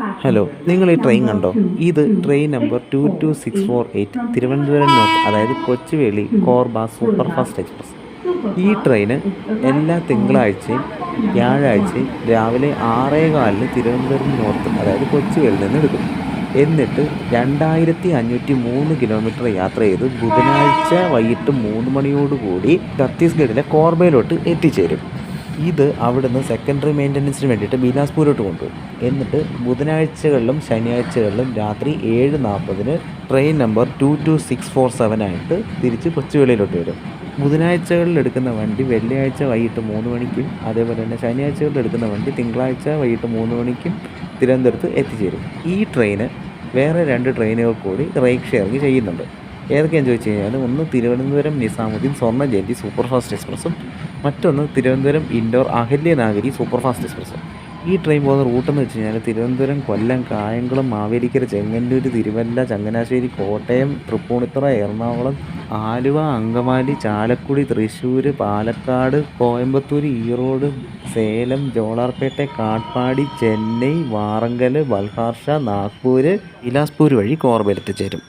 Hello, നിങ്ങൾ ഈ train കണ്ടോ? ഇത് ട്രെയിൻ നമ്പർ 22648 തിരുവനന്തപുരം നോർത്ത്, അതായത് Kochuveli Korba super fast express. ഈ ട്രെയിന് എല്ലാ തിങ്കളാഴ്ചയും വ്യാഴാഴ്ചയും രാവിലെ 6:15 തിരുവനന്തപുരം നോർത്ത്, അതായത് കൊച്ചുവേളിയിൽ നിന്ന് എടുക്കും. എന്നിട്ട് 2503 കിലോമീറ്റർ യാത്ര ചെയ്ത് ബുധനാഴ്ച വൈകിട്ട് 3 മണിയോടുകൂടി ഛത്തീസ്ഗഡിലെ കോർബയിലോട്ട് എത്തിച്ചേരും. ഇത് അവിടുന്ന് സെക്കൻഡറി മെയിൻ്റനൻസിന് വേണ്ടിയിട്ട് ബിലാസ്പൂരോട്ട് കൊണ്ടുപോകും. എന്നിട്ട് ബുധനാഴ്ചകളിലും ശനിയാഴ്ചകളിലും രാത്രി 7:40 ട്രെയിൻ നമ്പർ 22647 ആയിട്ട് തിരിച്ച് കൊച്ചുവേളിയിലോട്ട് വരും. ബുധനാഴ്ചകളിൽ എടുക്കുന്ന വണ്ടി വെള്ളിയാഴ്ച വൈകിട്ട് 3 മണിക്കും, അതേപോലെ തന്നെ ശനിയാഴ്ചകളിൽ എടുക്കുന്ന വണ്ടി തിങ്കളാഴ്ച വൈകിട്ട് 3 മണിക്കും തിരുവനന്തപുരത്ത് എത്തിച്ചേരും. ഈ ട്രെയിന് വേറെ 2 ട്രെയിനുകൾ കൂടി റൈഡ് ഷെയറിങ് ചെയ്യുന്നുണ്ട്. ഏതൊക്കെയാണെന്ന് ചോദിച്ചു കഴിഞ്ഞാൽ, ഒന്ന് തിരുവനന്തപുരം നിസാമുദ്ദീൻ സ്വർണ്ണ ജയന്തി സൂപ്പർ ഫാസ്റ്റ് എക്സ്പ്രസ്സും മറ്റൊന്ന് തിരുവനന്തപുരം ഇൻഡോർ അഹല്യനാഗരി സൂപ്പർ ഫാസ്റ്റ് എക്സ്പ്രസ്സും. ഈ ട്രെയിൻ പോകുന്ന റൂട്ടെന്ന് വെച്ച് കഴിഞ്ഞാൽ തിരുവനന്തപുരം, കൊല്ലം, കായംകുളം, മാവേലിക്കര, ചെങ്ങന്നൂർ, തിരുവല്ല, ചങ്ങനാശ്ശേരി, കോട്ടയം, തൃപ്പൂണിത്തുറ, എറണാകുളം, ആലുവ, അങ്കമാലി, ചാലക്കുടി, തൃശ്ശൂർ, പാലക്കാട്, കോയമ്പത്തൂർ, ഈറോഡ്, സേലം, ജോളാർപേട്ട, കാട്ട്പാടി, ചെന്നൈ, വാറങ്കൽ, ബൽഹാർഷ, നാഗ്പൂർ, ബിലാസ്പൂർ വഴി കോർബയിൽ എത്തിച്ചേരും.